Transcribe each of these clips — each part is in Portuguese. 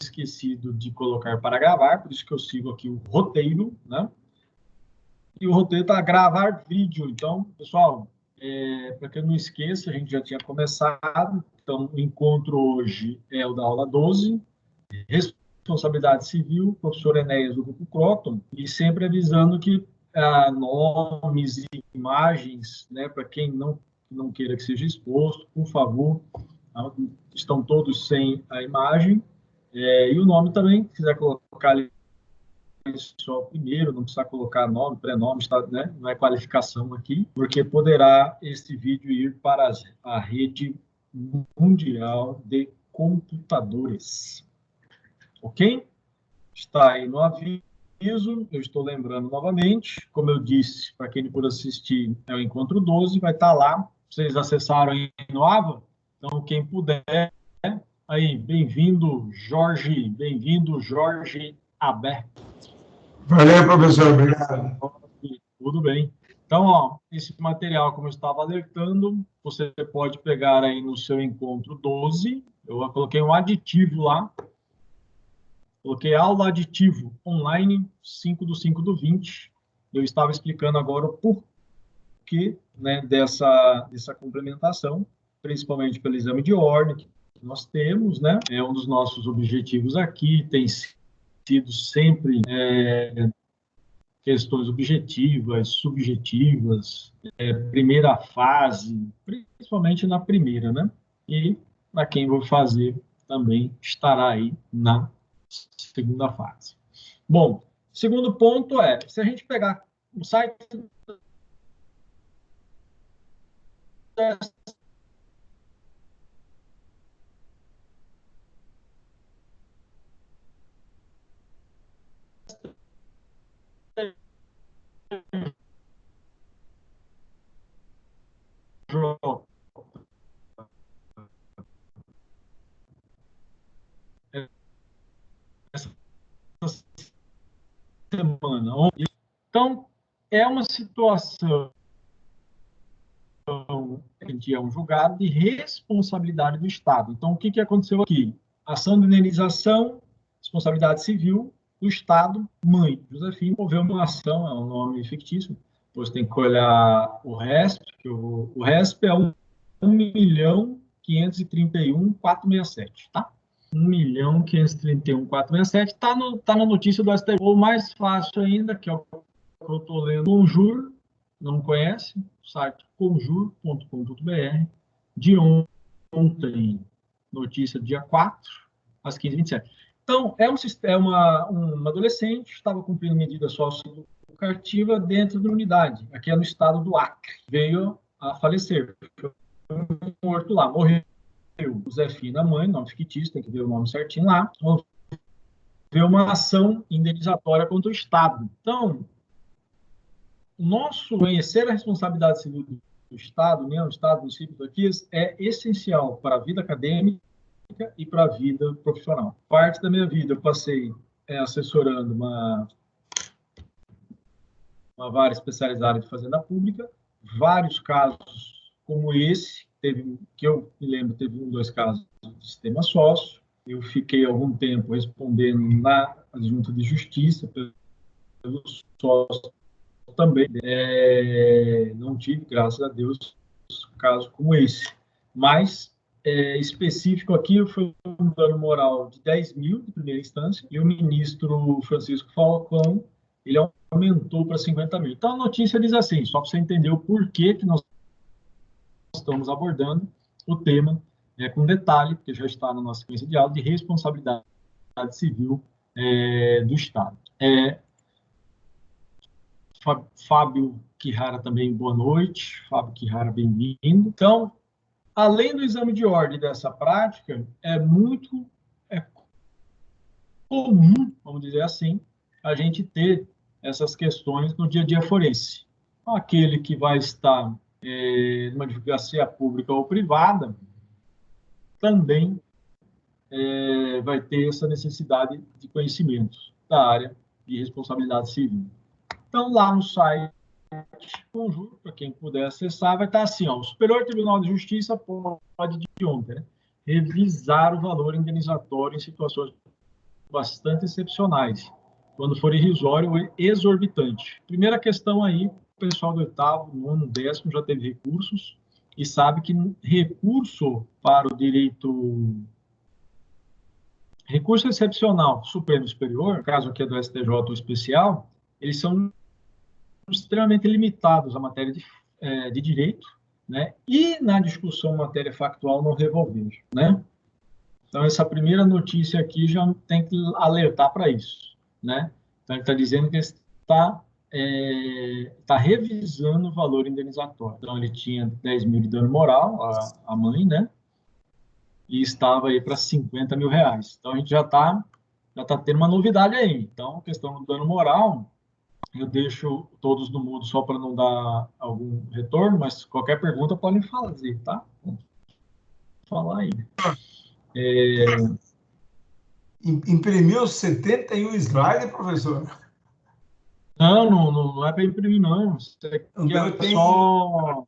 esquecido de colocar para gravar, por isso que eu sigo aqui o roteiro, né? E o roteiro está gravar vídeo. Então, pessoal, para que eu não esqueça, a gente já tinha começado. Então, o encontro hoje é o da aula 12, responsabilidade civil, professor Enéas do Grupo Croton, e sempre avisando que nomes e imagens, né, para quem não queira que seja exposto, por favor, estão todos sem a imagem, e o nome também, se quiser colocar ali só primeiro, não precisa colocar nome, prenome, está, né? Não é qualificação aqui, porque poderá este vídeo ir para a rede mundial de computadores. Ok? Está aí no aviso, eu estou lembrando novamente, como eu disse, para quem por assistir é o Encontro 12, vai estar lá, vocês acessaram aí no AVA, então quem puder, aí, bem-vindo Jorge Aberto. Valeu, professor, obrigado. Tudo bem. Então, ó, esse material, como eu estava alertando, você pode pegar aí no seu Encontro 12, eu coloquei um aditivo lá, coloquei aula aditivo online 5/5/20. Eu estava explicando agora o porquê, né, dessa complementação, principalmente pelo exame de ordem que nós temos, né? É um dos nossos objetivos aqui, tem sido sempre questões objetivas, subjetivas, primeira fase, principalmente na primeira, né? E para quem vou fazer também estará aí na segunda fase. Bom, segundo ponto é, se a gente pegar o site essa semana. Então, é uma situação que é um julgado de responsabilidade do Estado. Então, o que aconteceu aqui? Ação de indenização, responsabilidade civil do Estado, mãe. Josefina moveu uma ação, é um nome fictício, depois tem que olhar o RESP, que o RESP é 1.531.467, tá? 1.531.467, tá na notícia do STF. Ou mais fácil ainda, que é o que eu estou lendo, Conjur, não conhece? O site conjur.com.br, de ontem, notícia dia 4, às 15h27. Então, uma adolescente, estava cumprindo medida socioeducativa dentro da unidade, aqui é no estado do Acre, veio a falecer, foi morto lá, morreu. Josefina, mãe, nome fictício, tem que ver o nome certinho lá, veio uma ação indenizatória contra o Estado. Então, nosso conhecer a responsabilidade civil do Estado, União, Estado, município, aqui, é essencial para a vida acadêmica e para a vida profissional. Parte da minha vida eu passei assessorando uma vara especializada de fazenda pública, vários casos como esse, que eu me lembro, teve 2 casos de sistema sócio, eu fiquei algum tempo respondendo na Junta de Justiça pelo sócio também, não tive, graças a Deus, caso como esse. Mas, específico aqui, foi um dano moral de 10 mil de primeira instância, e o ministro Francisco Falcão, ele aumentou para 50 mil. Então, a notícia diz assim, só para você entender o porquê que nós estamos abordando o tema com detalhe, porque já está na nossa sequência de aula, de responsabilidade civil do Estado. Fábio Quirara também, boa noite. Fábio Quirara, bem-vindo. Então, além do exame de ordem dessa prática, é comum, vamos dizer assim, a gente ter essas questões no dia a dia forense. Aquele que vai estar numa delegacia pública ou privada também vai ter essa necessidade de conhecimentos da área de responsabilidade civil. Então, lá no site Conjur, para quem puder acessar, vai estar assim, ó, o Superior Tribunal de Justiça pode, de ontem, né, revisar o valor indenizatório em situações bastante excepcionais, quando for irrisório ou exorbitante. Primeira questão aí, o pessoal do oitavo, nono, décimo já teve recursos e sabe que recurso para o direito, recurso excepcional Supremo Superior, no caso aqui é do STJ ou especial, eles são extremamente limitados à matéria de direito, né? E na discussão matéria factual não revolver, né? Então, essa primeira notícia aqui já tem que alertar para isso, né? Então, ele está dizendo que está revisando o valor indenizatório. Então, ele tinha 10 mil de dano moral, a mãe, né? E estava aí para 50 mil reais. Então, a gente já tá tendo uma novidade aí. Então, a questão do dano moral, eu deixo todos no mudo só para não dar algum retorno, mas qualquer pergunta podem fazer, tá? Vamos falar aí. Imprimiu 71 slides, professor? Não é para imprimir, não. Isso O aqui meu é tem. só.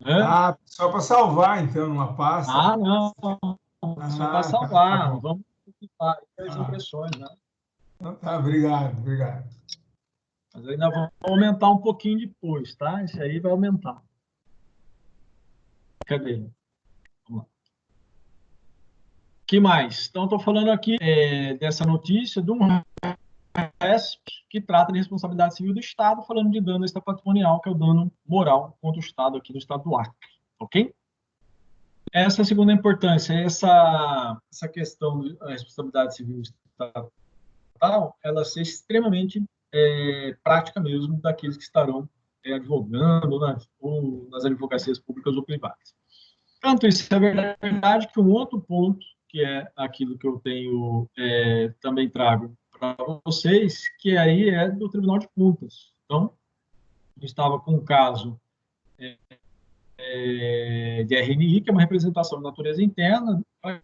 Né? Ah, só para salvar, então, numa pasta. Não. Só para Ah, tá salvar. Não bom. vamos ocupar as Ah, impressões, né? então tá, obrigado, obrigado. Mas ainda vamos aumentar um pouquinho depois, tá? Isso aí vai aumentar. Cadê? Vamos lá. O que mais? Então, estou falando aqui dessa notícia de um RESP que trata de responsabilidade civil do Estado, falando de dano extrapatrimonial, que é o dano moral contra o Estado aqui no Estado do Acre. Ok? Essa é a segunda importância, essa questão da responsabilidade civil estatal, ela ser extremamente prática mesmo daqueles que estarão advogando ou nas advocacias públicas ou privadas. Tanto isso é verdade que um outro ponto, que é aquilo que eu tenho, também trago para vocês, que aí é do Tribunal de Contas. Então, eu estava com um caso de RNI, que é uma representação de natureza interna, para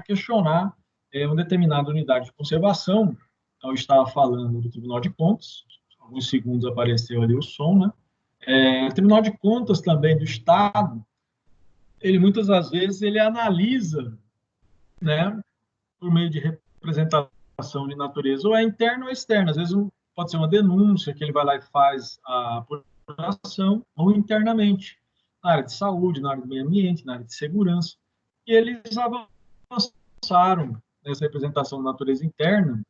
questionar uma determinada unidade de conservação. Então, eu estava falando do Tribunal de Contas, alguns segundos apareceu ali o som, né? O Tribunal de Contas também do Estado, ele muitas das vezes ele analisa, né, por meio de representação de natureza, ou é interna ou externa. Às vezes pode ser uma denúncia que ele vai lá e faz a apuração, ou internamente, na área de saúde, na área do meio ambiente, na área de segurança. E eles avançaram nessa representação de natureza interna,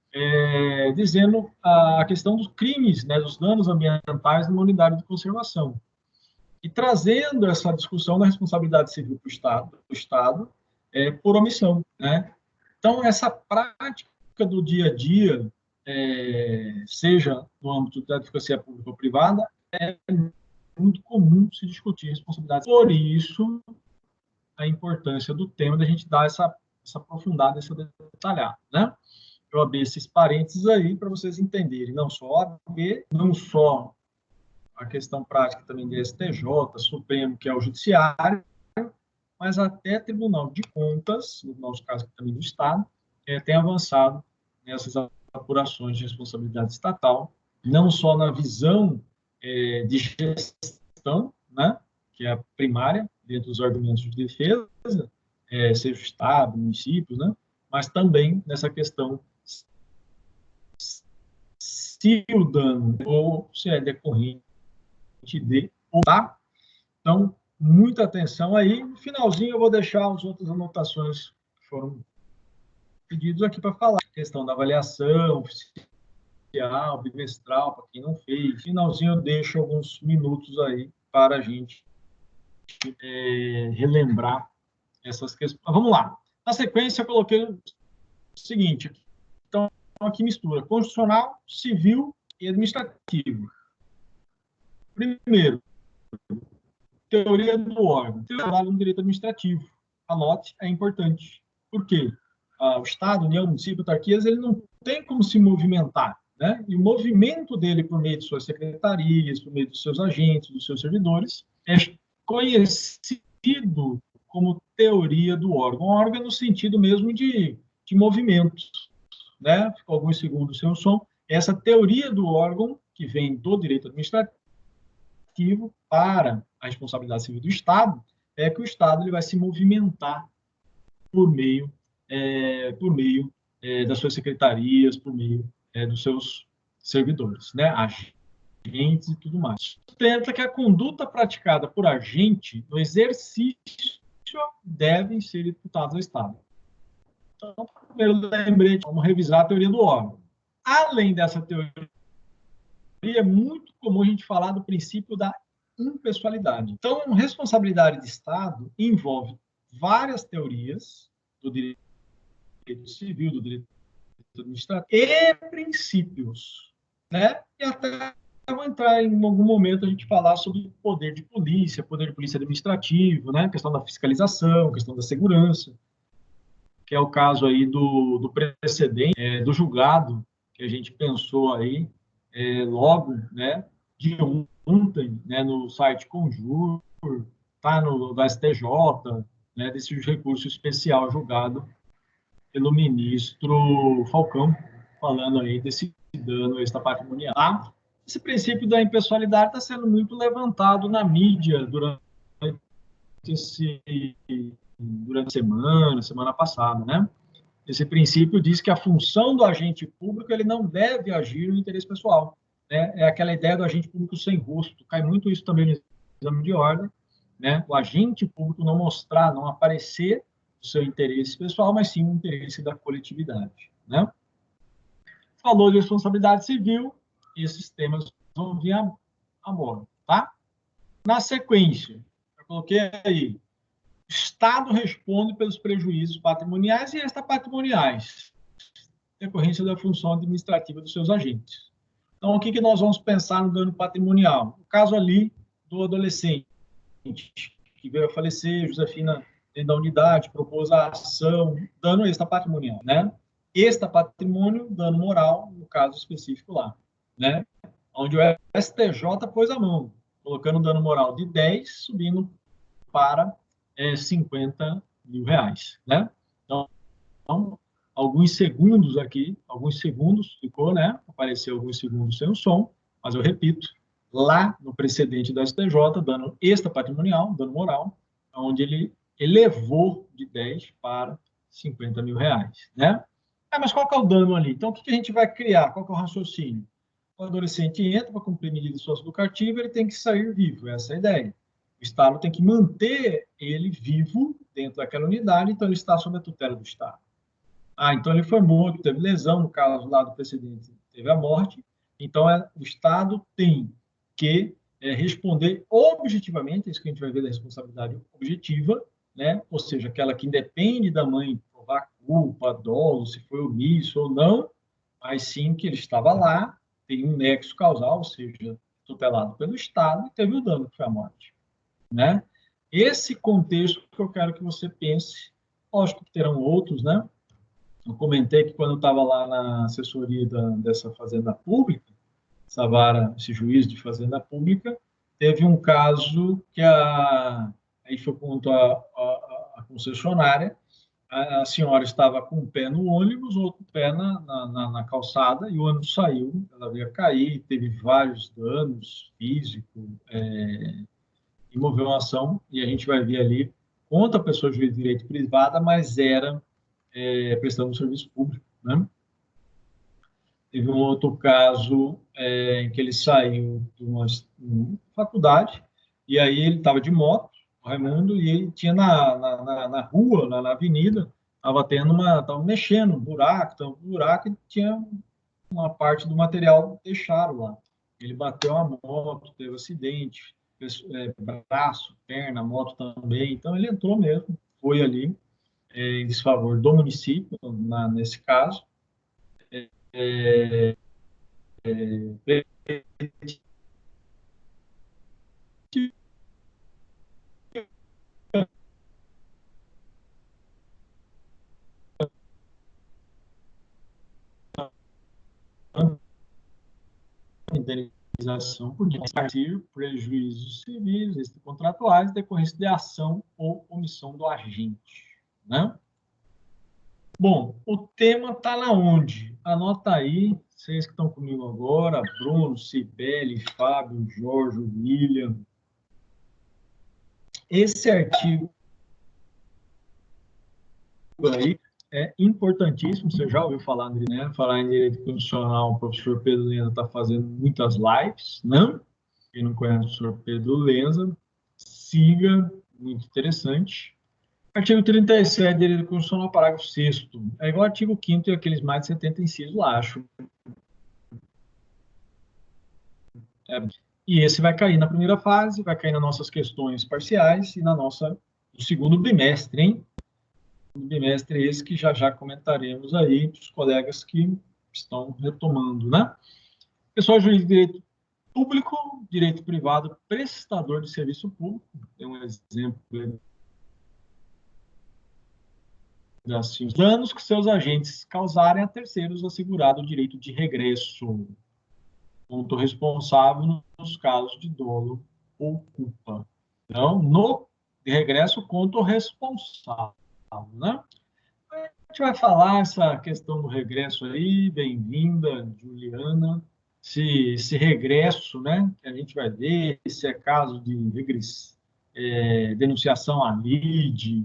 dizendo a questão dos crimes, né, dos danos ambientais numa unidade de conservação. E trazendo essa discussão da responsabilidade civil para o Estado por omissão, né? Então, essa prática do dia a dia, seja no âmbito da advocacia pública ou privada, é muito comum se discutir responsabilidade. Por isso, a importância do tema da gente dar essa aprofundada, essa detalhada, né? Eu abri esses parênteses aí para vocês entenderem, não só a AB, não só a questão prática também do STJ, Supremo, que é o Judiciário, mas até Tribunal de Contas, no nosso caso também do Estado, tem avançado nessas apurações de responsabilidade estatal, não só na visão de gestão, né, que é a primária, dentro dos argumentos de defesa, seja o Estado, municípios, né, mas também nessa questão se o dano ou se é decorrente de ou tá. Então, muita atenção aí. No finalzinho, eu vou deixar as outras anotações que foram pedidos aqui para falar. A questão da avaliação oficial, bimestral, para quem não fez. No finalzinho, eu deixo alguns minutos aí para a gente relembrar essas questões. Mas vamos lá. Na sequência, eu coloquei o seguinte. Então, aqui mistura constitucional, civil e administrativo. Primeiro, teoria do órgão. Trabalho no direito administrativo. Anote, é importante. Por quê? O Estado, União, município, autarquias, ele não tem como se movimentar, né? E o movimento dele por meio de suas secretarias, por meio dos seus agentes, dos seus servidores, é conhecido como teoria do órgão. Órgão no sentido mesmo de movimento, né? Ficou alguns segundos sem o som. Essa teoria do órgão, que vem do direito administrativo, para a responsabilidade civil do Estado, é que o Estado ele vai se movimentar por meio das suas secretarias, por meio dos seus servidores, né? Agentes e tudo mais. Sustenta que a conduta praticada por agente no exercício devem ser imputados ao Estado. Então, primeiro lembrete, vamos revisar a teoria do órgão. Além dessa teoria, é muito comum a gente falar do princípio da impessoalidade. Então, responsabilidade de Estado envolve várias teorias do direito civil, do direito administrativo e princípios, né? E até vou entrar em algum momento a gente falar sobre poder de polícia administrativo, né? Questão da fiscalização, questão da segurança, que é o caso aí do precedente, do julgado que a gente pensou aí logo, né? De ontem, né? No site Conjur, tá no STJ, né? Desse recurso especial julgado pelo ministro Falcão, falando aí desse dano extrapatrimonial. Tá? Esse princípio da impessoalidade está sendo muito levantado na mídia durante a semana passada, né? Esse princípio diz que a função do agente público ele não deve agir no interesse pessoal, né? É aquela ideia do agente público sem rosto. Cai muito isso também no exame de ordem, né? O agente público não mostrar, não aparecer o seu interesse pessoal, mas sim o interesse da coletividade, né? Falou de responsabilidade civil, esses temas vão vir a moda, tá? Na sequência, eu coloquei aí, o Estado responde pelos prejuízos patrimoniais e extrapatrimoniais, decorrência da função administrativa dos seus agentes. Então, o que nós vamos pensar no dano patrimonial? O caso ali do adolescente que veio a falecer, Josefina, dentro da unidade, propôs a ação, dano extrapatrimonial, né? Extrapatrimônio, dano moral, no caso específico lá, né? Onde o STJ pôs a mão, colocando o dano moral de 10, subindo para 50 mil reais, né? Então, alguns segundos aqui, alguns segundos ficou, né? Apareceu alguns segundos sem o som, mas eu repito, lá no precedente da STJ, dano extrapatrimonial, dano moral, onde ele elevou de 10 para 50 mil reais, né? Mas qual que é o dano ali? Então, o que a gente vai criar? Qual que é o raciocínio? O adolescente entra para cumprir medida socioeducativa, ele tem que sair vivo, essa é a ideia. O Estado tem que manter ele vivo dentro daquela unidade, então ele está sob a tutela do Estado. Então ele foi morto, teve lesão, no caso lá do precedente, teve a morte. Então o Estado tem que responder objetivamente, é isso que a gente vai ver da responsabilidade objetiva, né? Ou seja, aquela que independe da mãe provar culpa, dolo, se foi omisso ou não, mas sim que ele estava lá, tem um nexo causal, ou seja, tutelado pelo Estado, e teve o dano, que foi a morte, né? Esse contexto que eu quero que você pense, lógico que terão outros, né? Eu comentei que quando eu estava lá na assessoria dessa fazenda pública, essa vara, esse juiz de fazenda pública, teve um caso que aí foi contra a concessionária, a senhora estava com um pé no ônibus, outro pé na calçada, e o ônibus saiu, ela veio a cair, teve vários danos físicos, e moveu uma ação, e a gente vai ver ali, contra a pessoa de direito privada, mas era prestando um serviço público, né? Teve um outro caso em que ele saiu de uma faculdade, e aí ele estava de moto, o Raimundo, e ele tinha na rua, na avenida, estava mexendo, um buraco, e tinha uma parte do material deixaram lá. Ele bateu a moto, teve acidente, braço, perna, moto também, então ele entrou mesmo, foi ali em desfavor do município, nesse caso, indenização por ressarcir prejuízos civis, extracontratuais, decorrência de ação ou omissão do agente, né? Bom, o tema está lá onde? Anota aí, vocês que estão comigo agora, Bruno, Cibele, Fábio, Jorge, William. Esse artigo aí é importantíssimo. Você já ouviu falar, André, né? Falar em direito constitucional, o professor Pedro Lenza está fazendo muitas lives, não? Quem não conhece o professor Pedro Lenza, siga, muito interessante. Artigo 37, direito constitucional, parágrafo 6º. É igual ao artigo 5º e aqueles mais de 70 incisos lá, acho. E esse vai cair na primeira fase, vai cair nas nossas questões parciais e no segundo bimestre, hein? No bimestre esse que já comentaremos aí para os colegas que estão retomando, né? Pessoal, juiz de direito público, direito privado, prestador de serviço público. Tem um exemplo assim, os danos que seus agentes causarem a terceiros assegurado o direito de regresso, ponto responsável nos casos de dolo ou culpa. Então, no regresso, conto responsável, né? A gente vai falar essa questão do regresso aí, bem-vinda, Juliana. Esse regresso, né, que a gente vai ver, se é caso de denunciação à lide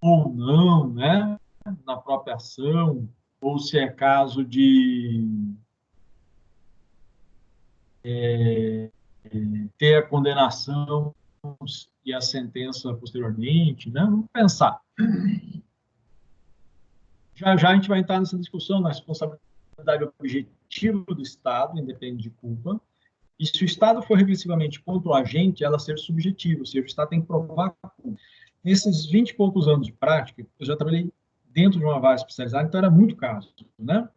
ou não, né, na própria ação, ou se é caso de ter a condenação e a sentença posteriormente, né? Vamos pensar. Já a gente vai entrar nessa discussão na responsabilidade objetiva do Estado, independente de culpa, e se o Estado for regressivamente contra o agente, ela ser subjetiva, ou seja, o Estado tem que provar a culpa. Nesses 20 e poucos anos de prática, eu já trabalhei dentro de uma vara especializada, então era muito caso, né?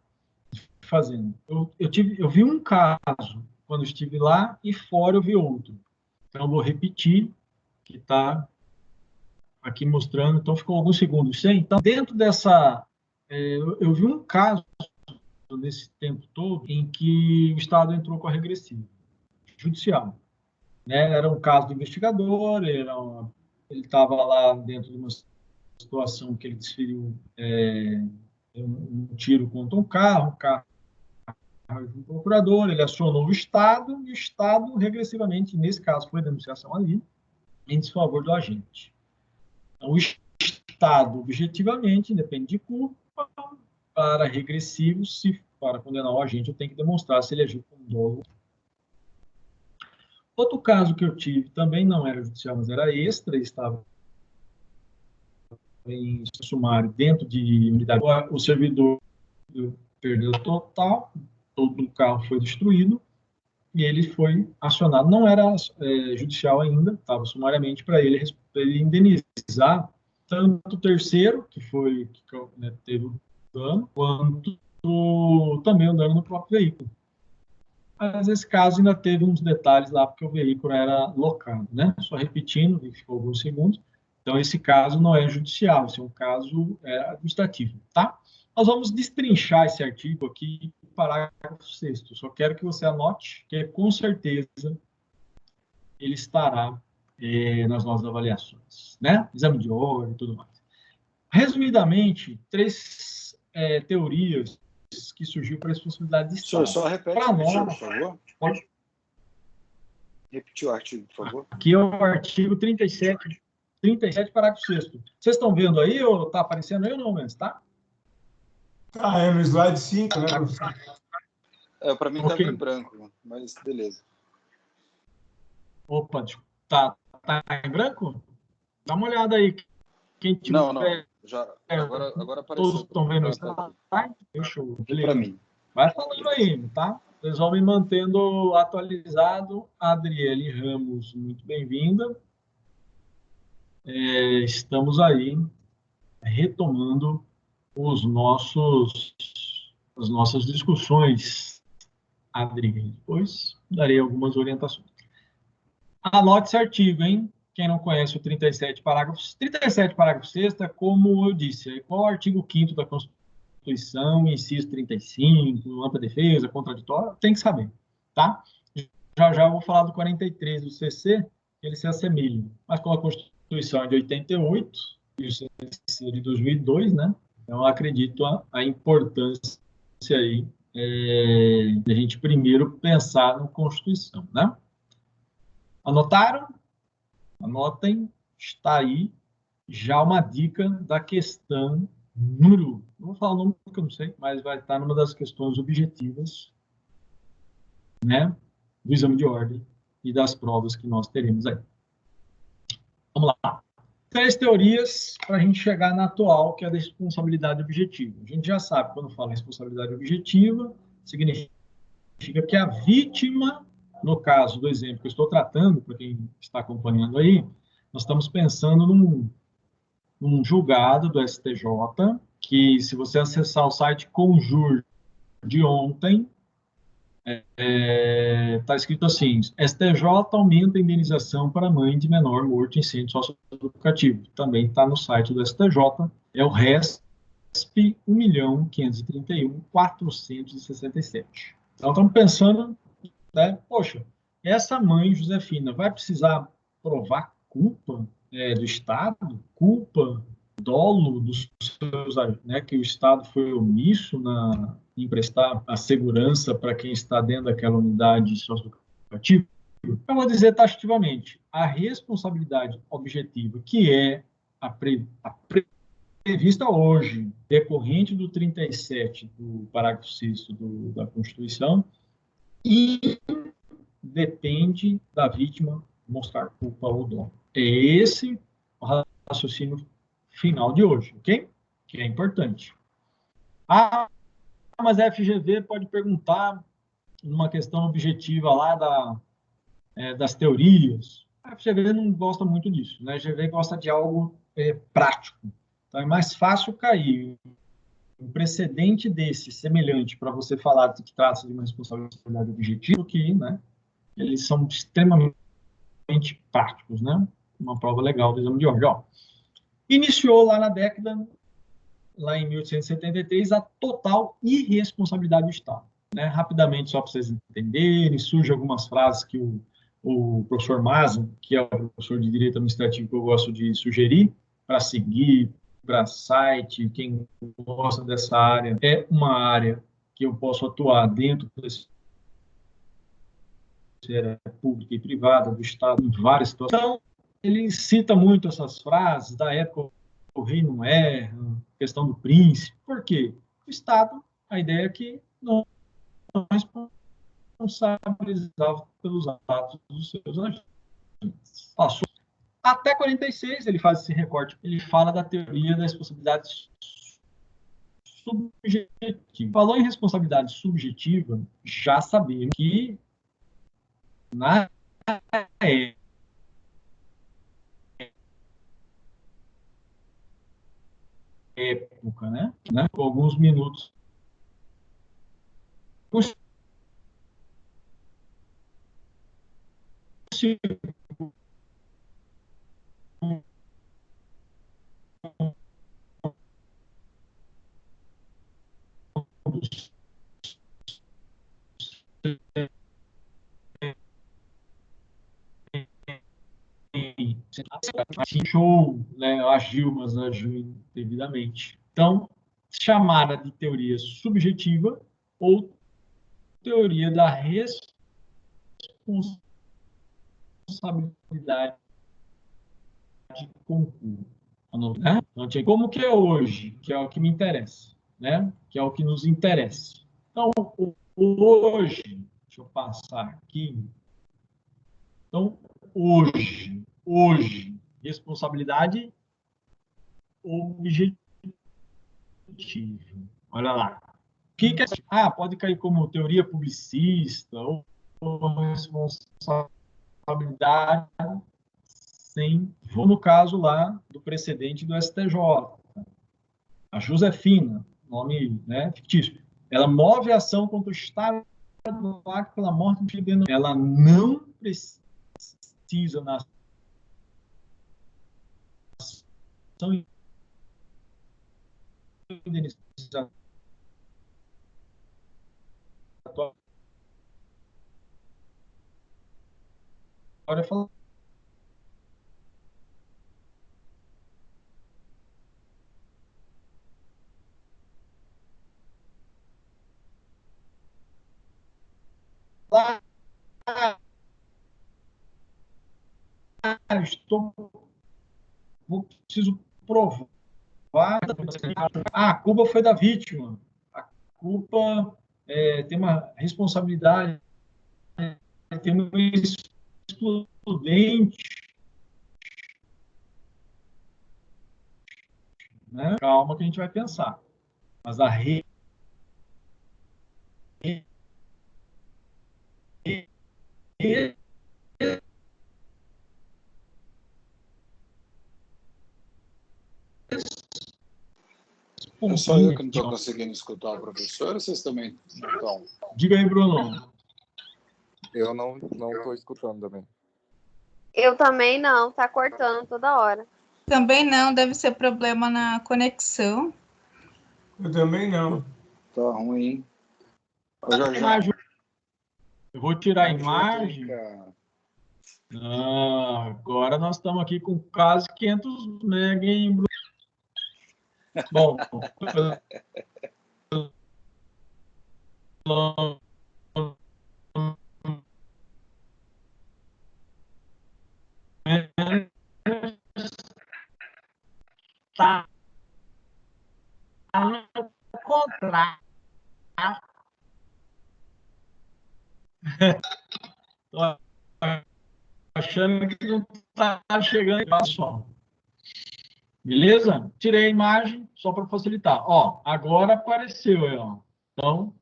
Fazendo. Eu vi um caso quando estive lá e fora eu vi outro. Então, eu vou repetir, que está aqui mostrando. Então, ficou alguns segundos sem. Então, dentro dessa... eu vi um caso nesse tempo todo em que o Estado entrou com a regressiva judicial. Né? Era um caso do investigador, ele estava lá dentro de uma situação que ele desferiu um tiro contra um carro, do procurador, ele acionou o Estado, e o Estado, regressivamente, nesse caso, foi denunciação ali, em desfavor do agente. Então, o Estado, objetivamente, independe de culpa, para regressivo, se para condenar o agente, eu tenho que demonstrar se ele agiu com dolo. Outro caso que eu tive, também não era judicial, mas era extra, estava em sumário dentro de unidade. O servidor perdeu total, todo o carro foi destruído, e ele foi acionado. Não era judicial ainda, estava sumariamente para ele indenizar tanto o terceiro, que teve o dano, quanto também o dano no próprio veículo. Mas esse caso ainda teve uns detalhes lá, porque o veículo era locado, né? Só repetindo, ficou alguns segundos. Então, esse caso não é judicial, esse é um caso administrativo, tá? Nós vamos destrinchar esse artigo aqui, parágrafo 6º. Só quero que você anote, que com certeza ele estará nas nossas avaliações, né? Exame de ordem e tudo mais. Resumidamente, 3 teorias que surgiu para a responsabilidade de Estado. Senhor, só repete o artigo, por favor. Pode? Repetir o artigo, por favor. Aqui é o artigo 37, parágrafo 6º. Vocês estão vendo aí, ou está aparecendo aí ou não, Mendes, tá? Tá, é no slide 5, né, professor? Para mim estava em branco, mas beleza. Opa, tá em branco? Dá uma olhada aí. Quem tiver... Não. Já, agora apareceu. Todos estão vendo isso? Deixa eu ver. Para mim. Vai falando aí, tá? Vocês vão me mantendo atualizado. Adriele Ramos, muito bem-vinda. Estamos aí retomando as nossas discussões, Adriele. Depois darei algumas orientações. Anote esse artigo, hein? Quem não conhece o 37, parágrafo 6º, é como eu disse, é igual ao artigo 5º da Constituição, inciso 35, ampla defesa, contraditória, tem que saber, tá? Já eu vou falar do 43 do CC, ele se assemelha, mas com a Constituição é de 88 e o CC de 2002, né? Então, eu acredito a importância aí de a gente primeiro pensar na Constituição, né? Anotaram? Anotem, está aí já uma dica da questão número vou falar o nome porque eu não sei, mas vai estar numa das questões objetivas, né, do exame de ordem e das provas que nós teremos aí. Vamos lá. 3 teorias para a gente chegar na atual, que é a da responsabilidade objetiva. A gente já sabe, quando fala em responsabilidade objetiva, significa que a vítima, no caso do exemplo que eu estou tratando, para quem está acompanhando aí, nós estamos pensando num julgado do STJ, que se você acessar o site Conjur de ontem, está escrito assim: STJ aumenta a indenização para mãe de menor morto em centro socioeducativo. Também está no site do STJ, é o RESP 1.531.467. Então, estamos pensando, né, poxa, essa mãe, Josefina, vai precisar provar culpa do Estado, culpa, dolo dos seus, né, que o Estado foi omisso em prestar a segurança para quem está dentro daquela unidade socioeducativa? Eu vou dizer taxativamente, a responsabilidade objetiva, que é a prevista hoje, decorrente do 37 do parágrafo 6º da Constituição, e depende da vítima mostrar culpa ou dolo. É esse o raciocínio final de hoje, ok? Que é importante. Ah, mas a FGV pode perguntar numa questão objetiva lá das teorias. A FGV não gosta muito disso, né? A FGV gosta de algo prático. Então é mais fácil cair um precedente desse, semelhante, para você falar que trata de uma responsabilidade objetiva, que, né, eles são extremamente práticos, né? Uma prova legal do exame de ordem. Ó, iniciou lá na década, lá em 1873, a total irresponsabilidade do Estado. Né? Rapidamente, só para vocês entenderem, surgem algumas frases que o professor Mason, que é o professor de Direito Administrativo que eu gosto de sugerir, para seguir, para site, quem gosta dessa área, é uma área que eu posso atuar dentro desse pública e privada, do Estado, em várias situações. Então, ele cita muito essas frases da época, o rei não erra, questão do príncipe. Por quê? O Estado, a ideia é que não é responsabilizado pelos atos dos seus agentes. Passou. Até 46, ele faz esse recorte, ele fala da teoria da responsabilidade subjetiva. Falou em responsabilidade subjetiva, já sabemos que na época, né? Com alguns minutos. Show, né? Agiu, mas agiu devidamente. Então, chamada de teoria subjetiva ou teoria da responsabilidade com culpa. Né? Então, como que é hoje, que é o que me interessa, né? Que é o que nos interessa. Então, hoje, deixa eu passar aqui. Então, hoje, responsabilidade objetiva. Olha lá. O que é? Pode cair como teoria publicista ou responsabilidade sem. Vou no caso lá do precedente do STJ. A Josefina, nome, né, fictício, ela move a ação contra o Estado do Acre pela morte de filho. Ela não precisa na ação indenizatória falar preciso provar a culpa foi da vítima. A culpa tem uma responsabilidade, tem um excludente, né? Calma que a gente vai pensar. Mas a É só eu que não estou conseguindo escutar o professor, ou vocês também não estão? Diga aí, Bruno. Eu não estou escutando também. Eu também não, tá cortando toda hora. Também não, deve ser problema na conexão. Eu também não. Tá ruim. Ô, Jorge, Eu vou tirar a imagem. Agora nós estamos aqui com quase 500 MB, hein, Bruno? Bom, tá no contrato. Tô achando que não está chegando, pessoal. Beleza? Tirei a imagem só para facilitar. Ó, agora apareceu aí, ó. Então,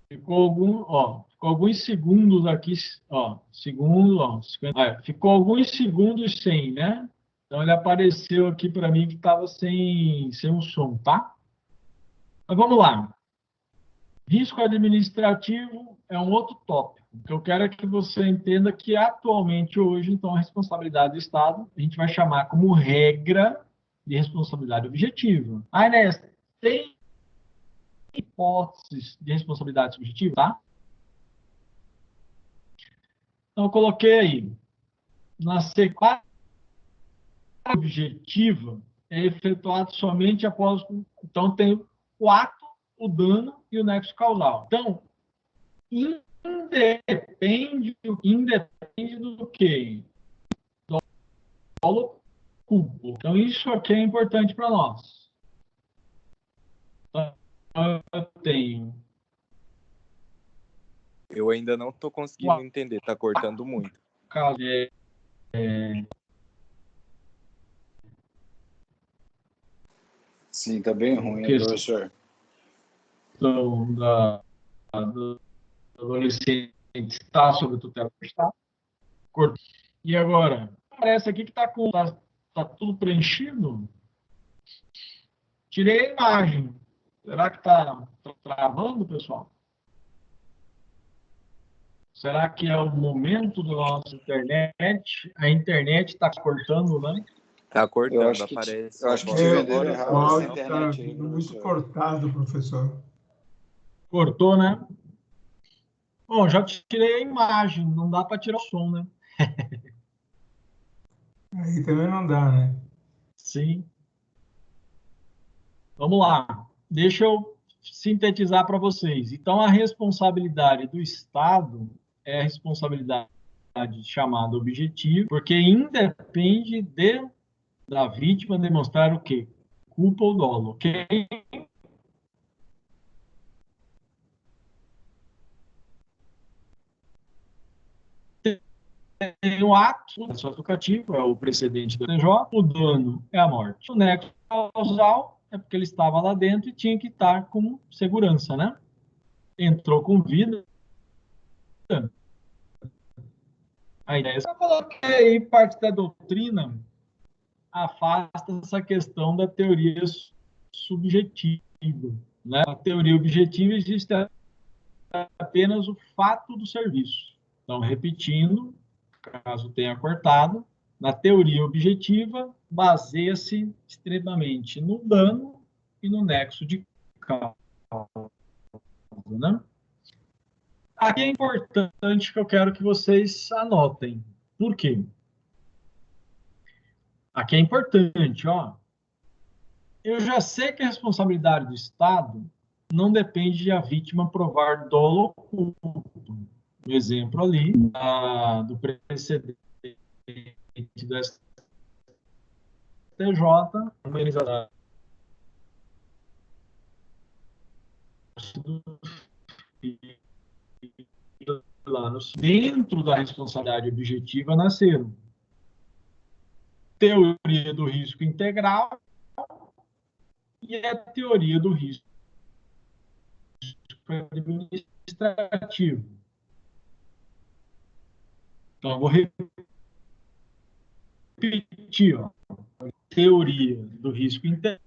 ficou alguns segundos aqui, ó, ficou alguns segundos sem, né? Então ele apareceu aqui para mim que estava sem um som, tá? Mas vamos lá. Risco administrativo é um outro tópico. O que eu quero é que você entenda que atualmente hoje, então, a responsabilidade do Estado, a gente vai chamar como regra de responsabilidade objetiva. Ah, Inés, tem hipóteses de responsabilidade subjetiva, tá? Então, eu coloquei aí, na sequência objetiva, é efetuado somente após... Então, tem o ato, o dano e o nexo causal. Então, independe do que? Dolo culpo. Então, isso aqui é importante para nós. Então, eu tenho... Eu ainda não estou conseguindo entender, está cortando muito. Sim, tá bem ruim, professor. Então, do adolescente está sob tutela do Estado. E agora, parece aqui que está tudo preenchido. Tirei a imagem. Será que está travando, pessoal? Será que é o momento da nossa internet? A internet está cortando, né? Está cortando, eu acho aparece. Eu acho que te venderam O errado essa áudio está internet aí, muito professor. cortado, professor. Cortou, né? Bom, já tirei a imagem. Não dá para tirar o som, né? Aí também não dá, né? Sim. Vamos lá. Deixa eu sintetizar para vocês. Então, a responsabilidade do Estado é a responsabilidade chamada objetiva, porque independe da vítima demonstrar o quê? Culpa ou dolo, ok? Tem o ato, o educativo, é o precedente do TJ, o dano é a morte. O nexo causal é porque ele estava lá dentro e tinha que estar com segurança, né? Entrou com vida. A ideia é que eu coloquei aí parte da doutrina afasta essa questão da teoria subjetiva, né? A teoria objetiva existe apenas o fato do serviço. Então, repetindo, caso tenha cortado, na teoria objetiva, baseia-se extremamente no dano e no nexo de causa, né? Aqui é importante que eu quero que vocês anotem. Por quê? Aqui é importante, ó. Eu já sei que a responsabilidade do Estado não depende de a vítima provar dolo ou culpa. No exemplo ali, do precedente do STJ, uma lá dentro da responsabilidade objetiva nasceram teoria do risco integral e a teoria do risco administrativo. Então, eu vou repetir, ó. Teoria do risco integral.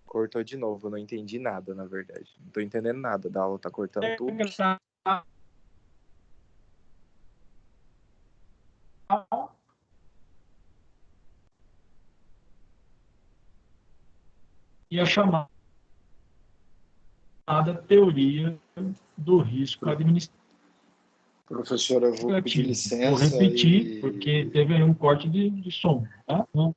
Cortou de novo, eu não entendi nada, na verdade. Não tô entendendo nada da aula, tá cortando tudo. E a chamada teoria do risco administrativo. Professor, eu vou pedir licença. Vou repetir, porque teve aí um corte de som. Tá? Eu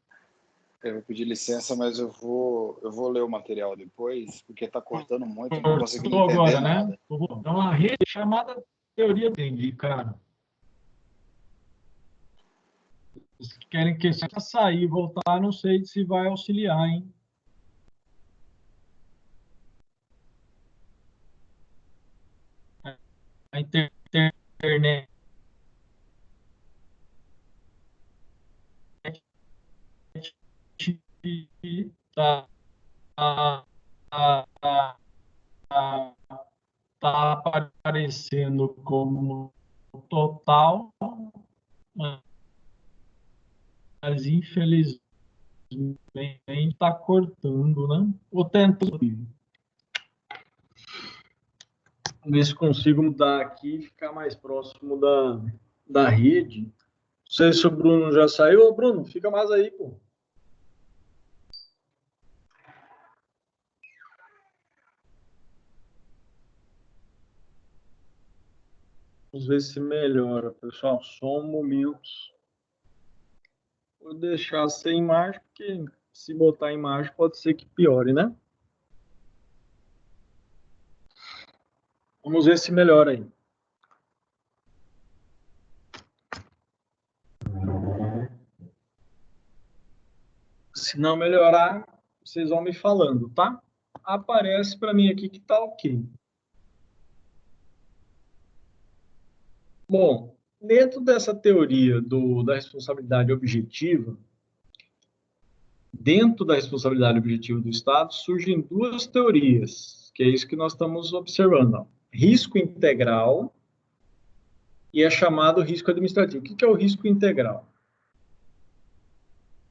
vou pedir licença, mas eu vou ler o material depois, porque está cortando muito, eu não consegui entender agora, nada. né? Então, a rede chamada teoria entendi, cara. Vocês querem que se sair e voltar, não sei se vai auxiliar, hein? A internet tá aparecendo como total, mas infelizmente está cortando, né? Vou tentar ver se consigo mudar aqui e ficar mais próximo da rede. Não sei se o Bruno já saiu. Ô, Bruno, fica mais aí, pô. Vamos ver se melhora, pessoal. Só um momento. Vou deixar sem imagem, porque se botar imagem pode ser que piore, né? Vamos ver se melhora aí. Se não melhorar, vocês vão me falando, tá? Aparece para mim aqui que tá ok. Bom, dentro dessa teoria da responsabilidade objetiva, dentro da responsabilidade objetiva do Estado, surgem duas teorias, que é isso que nós estamos observando. Ó. Risco integral e é chamado risco administrativo. O que é o risco integral?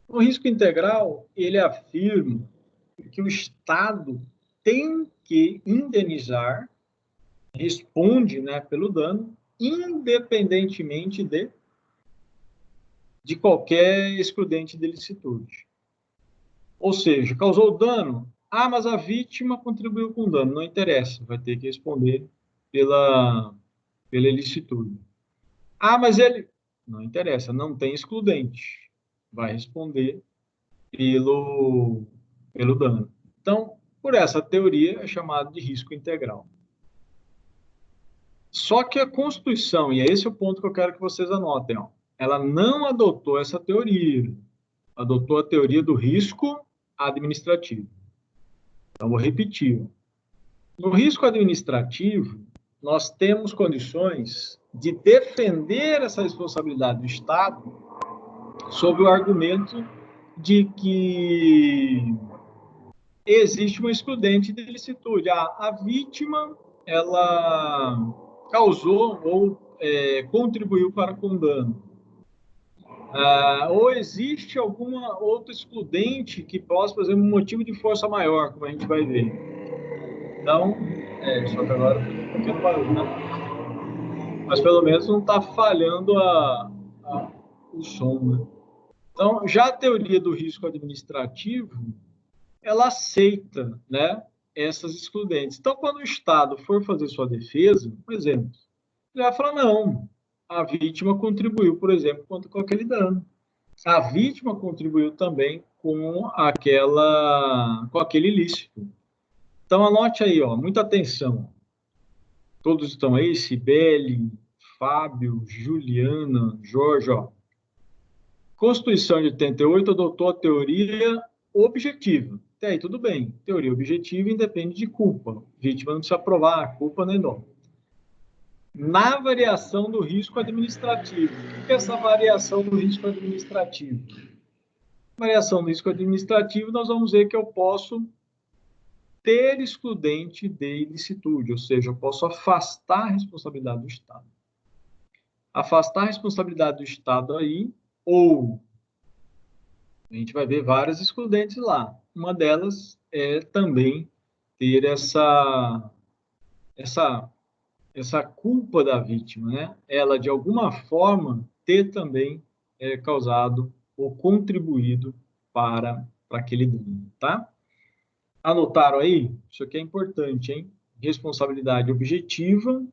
O risco integral, ele afirma que o Estado tem que indenizar, responde, né, pelo dano, independentemente de qualquer excludente de licitude. Ou seja, causou dano, mas a vítima contribuiu com dano, não interessa, vai ter que responder pela ilicitude. Mas ele... Não interessa, não tem excludente, vai responder pelo dano. Então, por essa teoria, é chamado de risco integral. Só que a Constituição, e esse é o ponto que eu quero que vocês anotem, ó, ela não adotou essa teoria, adotou a teoria do risco administrativo. Então, vou repetir. No risco administrativo, nós temos condições de defender essa responsabilidade do Estado sob o argumento de que existe uma excludente de licitude. A vítima, ela causou ou contribuiu para com dano. Ou existe alguma outra excludente que possa fazer um motivo de força maior, como a gente vai ver. Então, só que agora tem um pequeno barulho, né? Mas pelo menos não está falhando o som, né? Então, já a teoria do risco administrativo, ela aceita, né, essas excludentes. Então, quando o Estado for fazer sua defesa, por exemplo, ele vai falar, não, a vítima contribuiu, por exemplo, com aquele dano. A vítima contribuiu também com aquele ilícito. Então, anote aí, ó, muita atenção. Todos estão aí, Cibele, Fábio, Juliana, Jorge, ó. Constituição de 88 adotou a teoria objetiva. Até aí, tudo bem. Teoria objetiva independe de culpa. Vítima não precisa provar a culpa nem dó. Na variação do risco administrativo. O que é essa variação do risco administrativo? Variação do risco administrativo, nós vamos ver que eu posso ter excludente de ilicitude, ou seja, eu posso afastar a responsabilidade do Estado. Afastar a responsabilidade do Estado aí, ou a gente vai ver várias excludentes lá. Uma delas é também ter essa culpa da vítima, né? Ela, de alguma forma, ter também causado ou contribuído para aquele dano, tá? Anotaram aí? Isso aqui é importante, hein? Responsabilidade objetiva,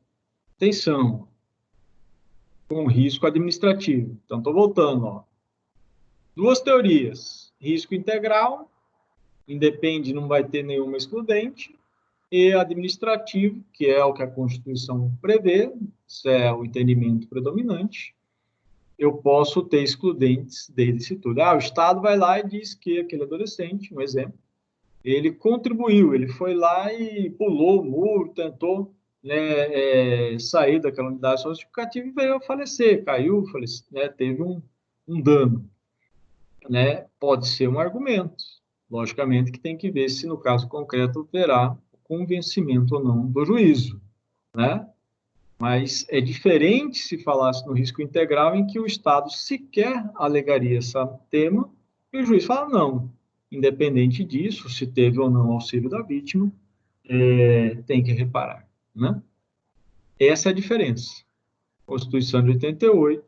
atenção, com risco administrativo. Então, estou voltando, ó. Duas teorias. Risco integral, independe, não vai ter nenhuma excludente, e administrativo, que é o que a Constituição prevê, isso é o entendimento predominante, eu posso ter excludentes de ilicitude. O Estado vai lá e diz que aquele adolescente, um exemplo, ele contribuiu, ele foi lá e pulou o muro, tentou sair daquela unidade justificativa e veio a falecer, caiu, faleceu, né, teve um dano. Né? Pode ser um argumento. Logicamente que tem que ver se no caso concreto haverá convencimento ou não do juízo, né? Mas é diferente se falasse no risco integral em que o Estado sequer alegaria esse tema e o juiz fala não, independente disso, se teve ou não auxílio da vítima, tem que reparar, né? Essa é a diferença. A Constituição de 88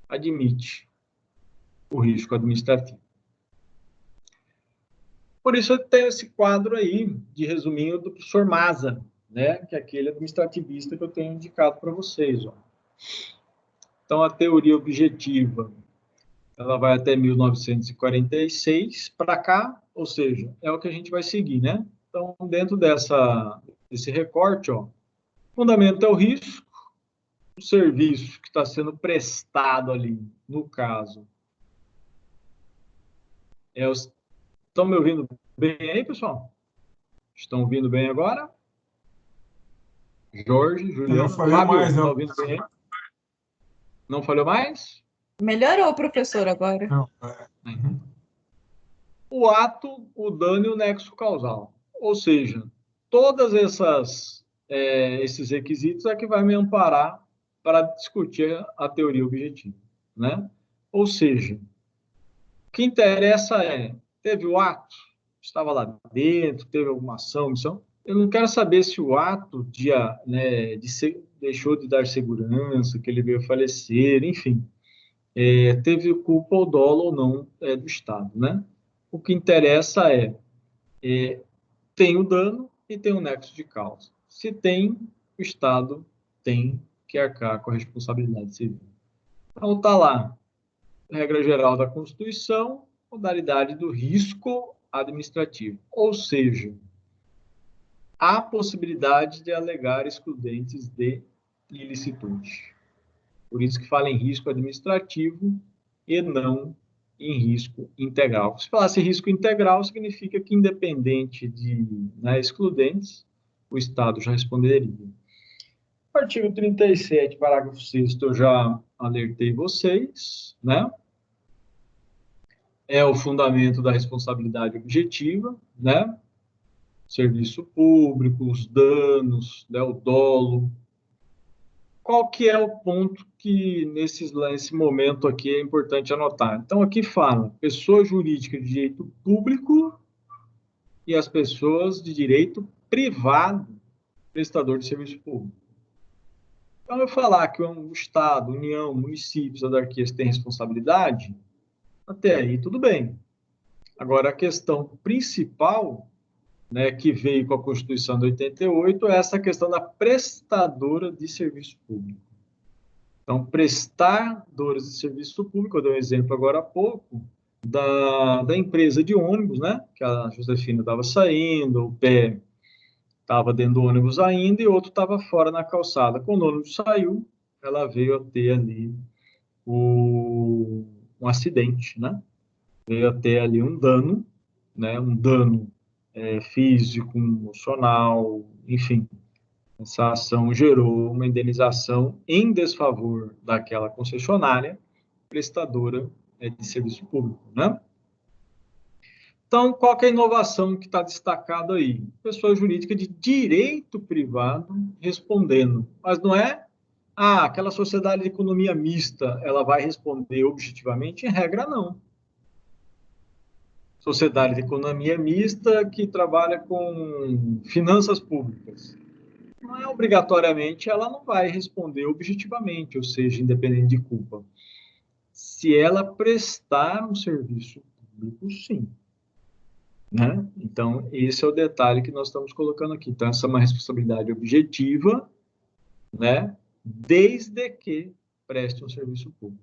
admite o risco administrativo. Por isso eu tenho esse quadro aí, de resuminho, do professor Maza, né? Que é aquele administrativista que eu tenho indicado para vocês. Ó. Então, a teoria objetiva, ela vai até 1946 para cá, ou seja, é o que a gente vai seguir, né? Então, dentro desse recorte, ó, o fundamento é o risco, o serviço que está sendo prestado ali, no caso, Estão me ouvindo bem aí, pessoal? Estão ouvindo bem agora? Jorge, Juliano, não falei Fábio, mais, não. tá ouvindo bem aí? Não falhou mais? Melhorou, professor, agora. Não. O ato, o dano e o nexo causal. Ou seja, todas esses requisitos é que vai me amparar para discutir a teoria objetiva, né? Ou seja, o que interessa teve o ato, estava lá dentro, teve alguma ação, missão. Eu não quero saber se o ato deixou de dar segurança, que ele veio falecer, enfim. Teve culpa ou dolo ou não do Estado, né? O que interessa tem o dano e tem o nexo de causa. Se tem, o Estado tem que arcar com a responsabilidade civil. Então, está lá, regra geral da Constituição, modalidade do risco administrativo. Ou seja, há possibilidade de alegar excludentes de ilicitude. Por isso que fala em risco administrativo e não em risco integral. Se falasse risco integral, significa que, independente de excludentes, o Estado já responderia. Artigo 37, parágrafo 6º, eu já alertei vocês, né? É o fundamento da responsabilidade objetiva, né? Serviço público, os danos, né? O dolo. Qual que é o ponto que, nesse momento aqui, é importante anotar? Então, aqui fala pessoa jurídica de direito público e as pessoas de direito privado, prestador de serviço público. Então, eu falar que o Estado, União, municípios, autarquias têm responsabilidade, até aí tudo bem. Agora, a questão principal, né, que veio com a Constituição de 88 é essa questão da prestadora de serviço público. Então, prestadores de serviço público, eu dei um exemplo agora há pouco, da empresa de ônibus, né, que a Josefina estava saindo, o pé estava dentro do ônibus ainda e outro estava fora na calçada. Quando o ônibus saiu, ela veio a ter ali um acidente, né? Veio até ali um dano, né? Um dano físico, emocional, enfim. Essa ação gerou uma indenização em desfavor daquela concessionária prestadora de serviço público, né? Então, qual que é a inovação que está destacada aí? Pessoa jurídica de direito privado respondendo, mas não é aquela sociedade de economia mista, ela vai responder objetivamente? Em regra, não. Sociedade de economia mista que trabalha com finanças públicas. Não é obrigatoriamente, ela não vai responder objetivamente, ou seja, independente de culpa. Se ela prestar um serviço público, sim. Né? Então, esse é o detalhe que nós estamos colocando aqui. Então, essa é uma responsabilidade objetiva, né? Desde que preste um serviço público.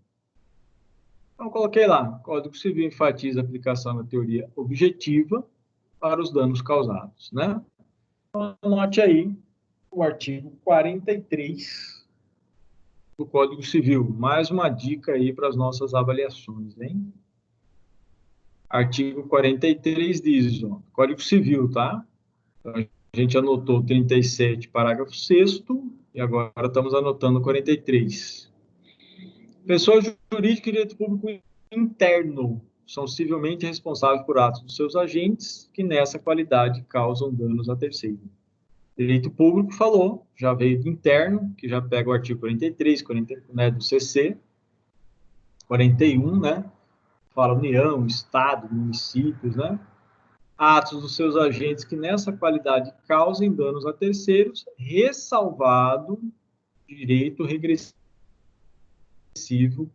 Então, coloquei lá, Código Civil enfatiza a aplicação da teoria objetiva para os danos causados, né? Então, anote aí o artigo 43 do Código Civil. Mais uma dica aí para as nossas avaliações, hein? Artigo 43 diz, ó, Código Civil, tá? Então, a gente anotou 37, parágrafo 6º, e agora estamos anotando 43. Pessoa jurídica e direito público interno são civilmente responsáveis por atos dos seus agentes que, nessa qualidade, causam danos a terceiro. Direito público falou, já veio do interno, que já pega o artigo 43, 40, né, do CC, 41, né? Fala União, Estado, municípios, né? Atos dos seus agentes que, nessa qualidade, causem danos a terceiros, ressalvado direito regressivo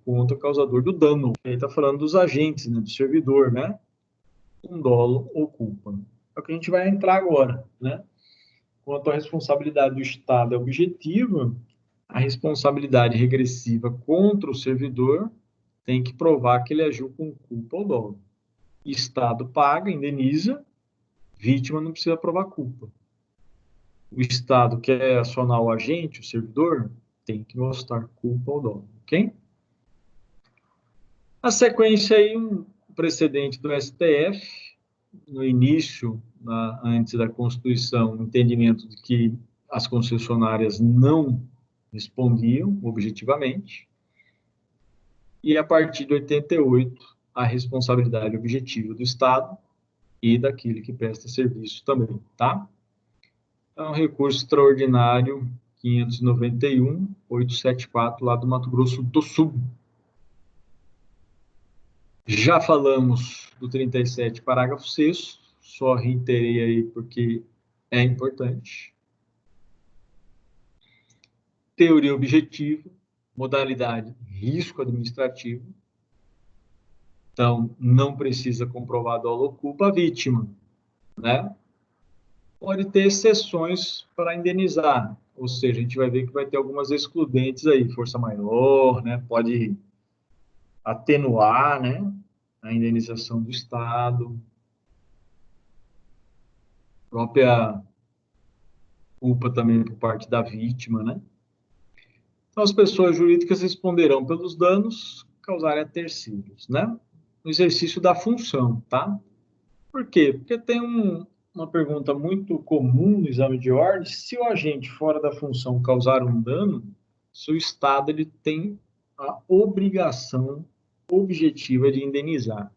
contra o causador do dano. Ele está falando dos agentes, né, do servidor, né? Com dolo ou culpa. É o que a gente vai entrar agora, né? Quanto à responsabilidade do Estado é objetiva, a responsabilidade regressiva contra o servidor tem que provar que ele agiu com culpa ou dolo. Estado paga, indeniza, vítima não precisa provar culpa. O Estado quer acionar o agente, o servidor, tem que mostrar culpa ou dolo, ok? A sequência aí, um precedente do STF, no início, antes da Constituição, o entendimento de que as concessionárias não respondiam objetivamente, e a partir de 88, a responsabilidade objetiva do Estado e daquele que presta serviço também, tá? Então, recurso extraordinário 591.874, lá do Mato Grosso do Sul. Já falamos do 37, parágrafo 6º, só reiterei aí porque é importante. Teoria objetiva, modalidade risco administrativo. Então, não precisa comprovar dolo ou culpa a vítima, né? Pode ter exceções para indenizar, ou seja, a gente vai ver que vai ter algumas excludentes aí, força maior, né? Pode atenuar, né? A indenização do Estado, própria culpa também por parte da vítima, né? Então, as pessoas jurídicas responderão pelos danos causarem a terceiros, né? No exercício da função, tá? Por quê? Porque tem uma pergunta muito comum no exame de ordem: se o agente fora da função causar um dano, se o Estado ele tem a obrigação objetiva de indenizar.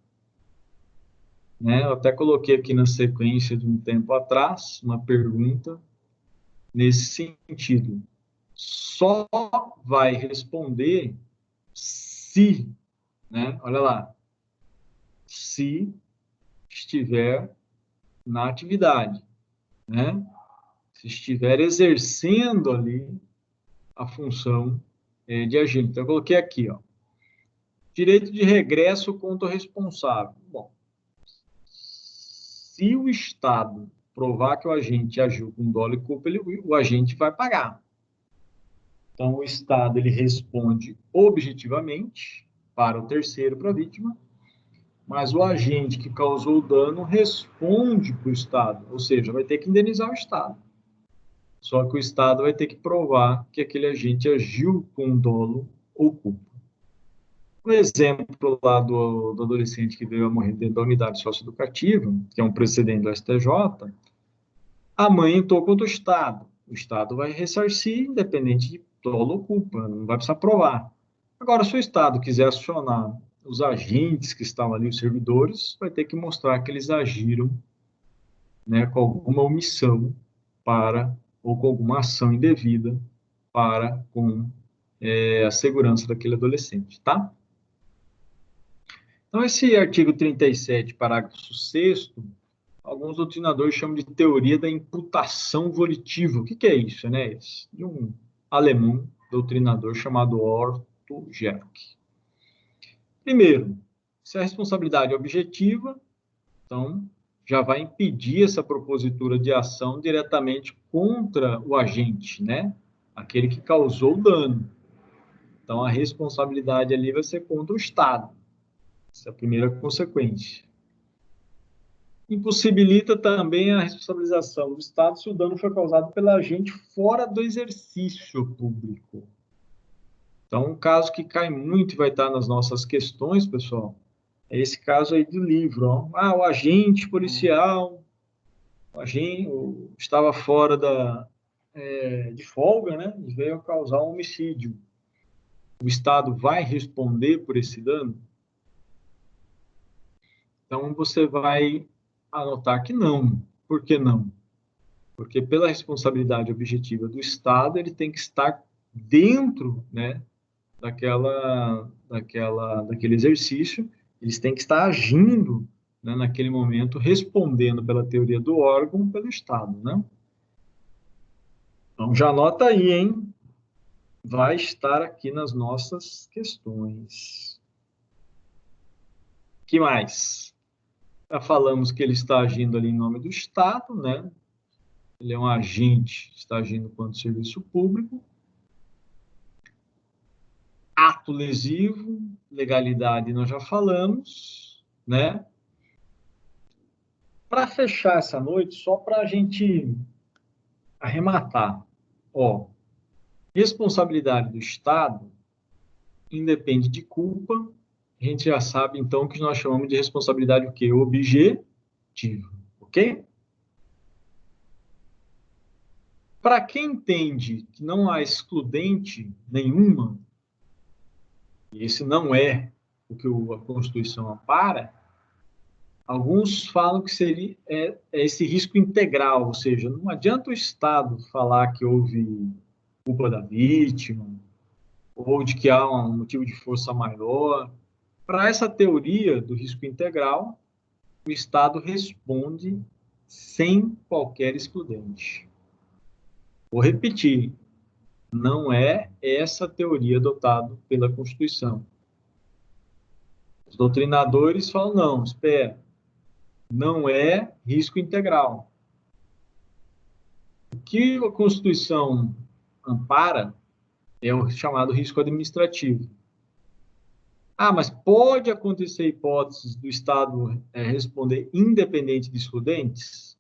Né? Eu até coloquei aqui na sequência de um tempo atrás uma pergunta nesse sentido. Só vai responder se, né? Olha lá, se estiver na atividade, né? Se estiver exercendo ali a função de agente. Então, eu coloquei aqui, ó, direito de regresso contra o responsável. Bom, se o Estado provar que o agente agiu com dolo e culpa, o agente vai pagar. Então, o Estado ele responde objetivamente para o terceiro, para a vítima, mas o agente que causou o dano responde para o Estado, ou seja, vai ter que indenizar o Estado. Só que o Estado vai ter que provar que aquele agente agiu com dolo ou culpa. Um exemplo lá do adolescente que veio a morrer dentro da unidade socioeducativa, que é um precedente do STJ, a mãe entrou contra o Estado vai ressarcir, independente de dolo ou culpa, não vai precisar provar. Agora, se o Estado quiser acionar os agentes que estão ali, os servidores, vai ter que mostrar que eles agiram, né, com alguma omissão ou com alguma ação indevida com a segurança daquele adolescente, tá? Então, esse artigo 37, parágrafo 6º, alguns doutrinadores chamam de teoria da imputação volitiva. O que é isso, né? De um alemão doutrinador chamado Otto Gerke. Primeiro, se a responsabilidade é objetiva, então já vai impedir essa propositura de ação diretamente contra o agente, né? Aquele que causou o dano. Então, a responsabilidade ali vai ser contra o Estado. Essa é a primeira consequência. Impossibilita também a responsabilização do Estado se o dano foi causado pelo agente fora do exercício público. Então, um caso que cai muito e vai estar nas nossas questões, pessoal, é esse caso aí do livro. Ó. O agente policial, estava fora de folga, né? E veio a causar um homicídio. O Estado vai responder por esse dano? Então, você vai anotar que não. Por que não? Porque pela responsabilidade objetiva do Estado, ele tem que estar dentro, né, daquele exercício, eles têm que estar agindo, né, naquele momento, respondendo pela teoria do órgão pelo Estado, né? Então, já anota aí, hein? Vai estar aqui nas nossas questões. O que mais? Já falamos que ele está agindo ali em nome do Estado, né? Ele é um agente, está agindo quanto serviço público. Ato lesivo, legalidade nós já falamos, né? Para fechar essa noite, só para a gente arrematar, ó, responsabilidade do Estado independe de culpa. A gente já sabe, então, que nós chamamos de responsabilidade o quê? Objetiva, ok? Para quem entende que não há excludente nenhuma, e esse não é o que a Constituição ampara, alguns falam que seria esse risco integral, ou seja, não adianta o Estado falar que houve culpa da vítima, ou de que há um motivo de força maior. Para essa teoria do risco integral, o Estado responde sem qualquer excludente. Vou repetir, não é essa teoria adotada pela Constituição. Os doutrinadores falam, não, espera, não é risco integral. O que a Constituição ampara é o chamado risco administrativo. Mas pode acontecer hipóteses do Estado responder independente de excludentes?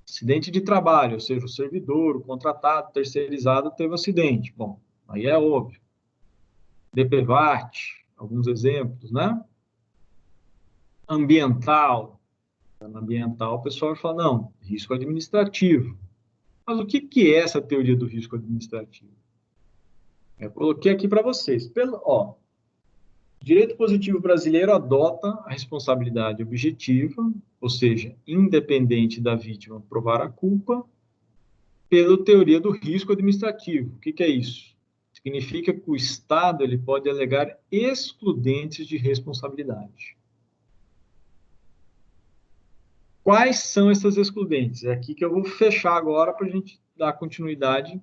Acidente de trabalho, ou seja, o servidor, o contratado, o terceirizado teve acidente. Bom, aí é óbvio. DPVAT, alguns exemplos, né? Ambiental. Ambiental, o pessoal fala, não, risco administrativo. Mas o que é essa teoria do risco administrativo? Eu coloquei aqui para vocês. O direito positivo brasileiro adota a responsabilidade objetiva, ou seja, independente da vítima provar a culpa, pela teoria do risco administrativo. O que é isso? Significa que o Estado ele pode alegar excludentes de responsabilidade. Quais são essas excludentes? É aqui que eu vou fechar agora para a gente dar continuidade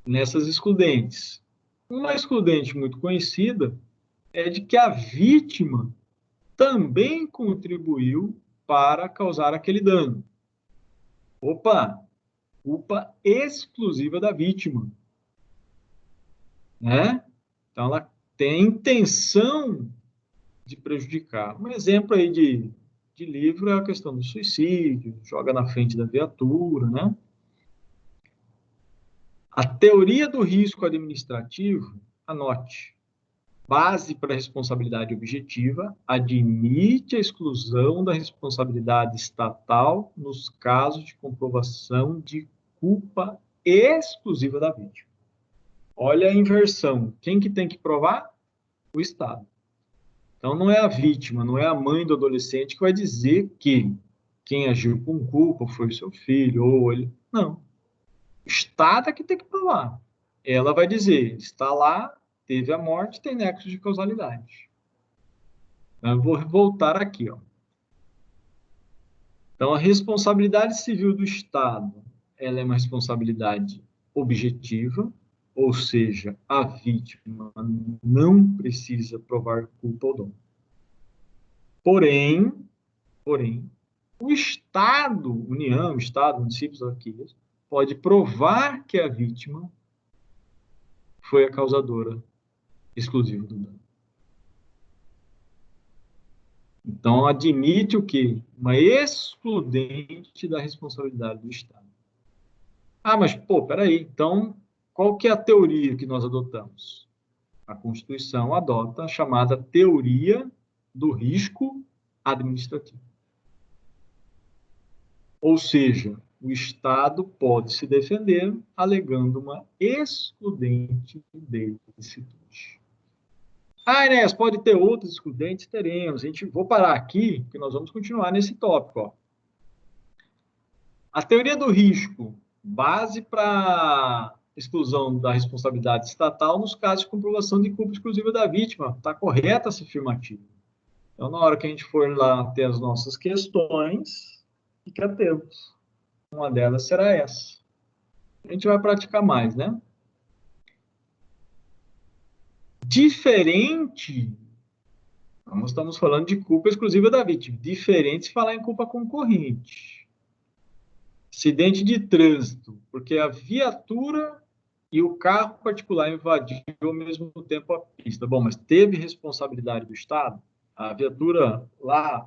nessas excludentes. Uma excludente muito conhecida é de que a vítima também contribuiu para causar aquele dano. Opa! Culpa exclusiva da vítima. Né? Então, ela tem a intenção de prejudicar. Um exemplo aí de livro é a questão do suicídio, joga na frente da viatura, né? A teoria do risco administrativo, anote, base para responsabilidade objetiva, admite a exclusão da responsabilidade estatal nos casos de comprovação de culpa exclusiva da vítima. Olha a inversão. Quem que tem que provar? O Estado. Então, não é a vítima, não é a mãe do adolescente que vai dizer que quem agiu com culpa foi o seu filho, ou ele... Não. O Estado é que tem que provar. Ela vai dizer, está lá, teve a morte, tem nexo de causalidade. Eu vou voltar aqui, ó. Então, a responsabilidade civil do Estado, ela é uma responsabilidade objetiva, ou seja, a vítima não precisa provar culpa ou dolo. Porém, o Estado, União, Estado, municípios, arquivos, pode provar que a vítima foi a causadora exclusiva do dano. Então, admite o quê? Uma excludente da responsabilidade do Estado. Ah, mas, peraí, então, qual que é a teoria que nós adotamos? A Constituição adota a chamada teoria do risco administrativo. Ou seja, o Estado pode se defender alegando uma excludente de ilicitude. Ah, Inés, pode ter outros excludentes? Teremos. Vou parar aqui, que nós vamos continuar nesse tópico. Ó. A teoria do risco, base para exclusão da responsabilidade estatal nos casos de comprovação de culpa exclusiva da vítima. Está correta essa afirmativa. Então, na hora que a gente for lá ter as nossas questões, fica temos. Uma delas será essa. A gente vai praticar mais, né? Diferente, nós estamos falando de culpa exclusiva da vítima. Diferente se falar em culpa concorrente. Acidente de trânsito, porque a viatura e o carro particular invadiu ao mesmo tempo a pista. Bom, mas teve responsabilidade do Estado? A viatura lá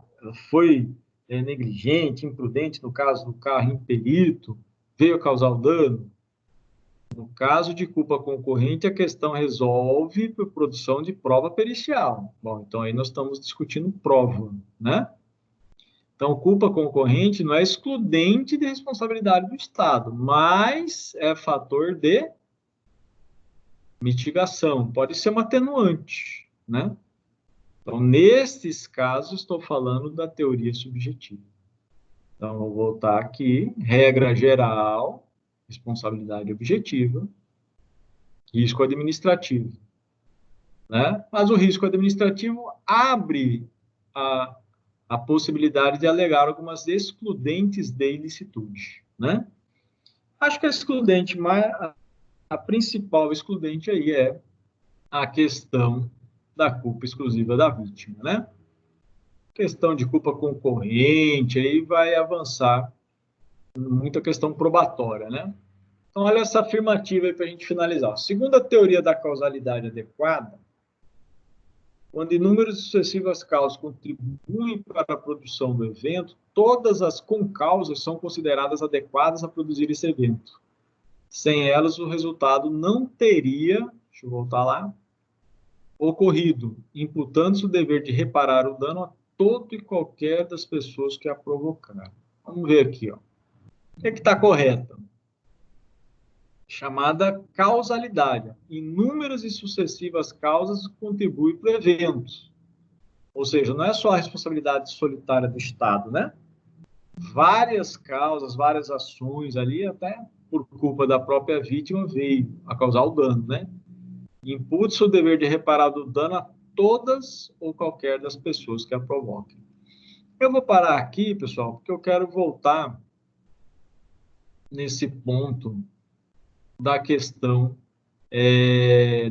foi negligente, imprudente, no caso do carro impelido, veio causar o dano? No caso de culpa concorrente, a questão resolve por produção de prova pericial. Bom, então aí nós estamos discutindo prova, né? Então, culpa concorrente não é excludente de responsabilidade do Estado, mas é fator de mitigação, pode ser uma atenuante, né? Então, nesses casos, estou falando da teoria subjetiva. Então, vou voltar aqui, regra geral, responsabilidade objetiva, risco administrativo, né? Mas o risco administrativo abre a possibilidade de alegar algumas excludentes de ilicitude, né? Acho que a principal excludente aí é a questão da culpa exclusiva da vítima, né? Questão de culpa concorrente, aí vai avançar muita questão probatória, né? Então, olha essa afirmativa aí para a gente finalizar. Segundo a teoria da causalidade adequada, quando inúmeras e sucessivas causas contribuem para a produção do evento, todas as concausas são consideradas adequadas a produzir esse evento. Sem elas, o resultado não teria, deixa eu voltar lá, ocorrido, imputando-se o dever de reparar o dano a todo e qualquer das pessoas que a provocaram. Vamos ver aqui, ó. O que é que está correto? Chamada causalidade. Inúmeras e sucessivas causas contribuem para o evento. Ou seja, não é só a responsabilidade solitária do Estado, né? Várias causas, várias ações ali, até por culpa da própria vítima, veio a causar o dano, né? Imputa-se o dever de reparar o dano a todas ou qualquer das pessoas que a provoquem. Eu vou parar aqui, pessoal, porque eu quero voltar nesse ponto da questão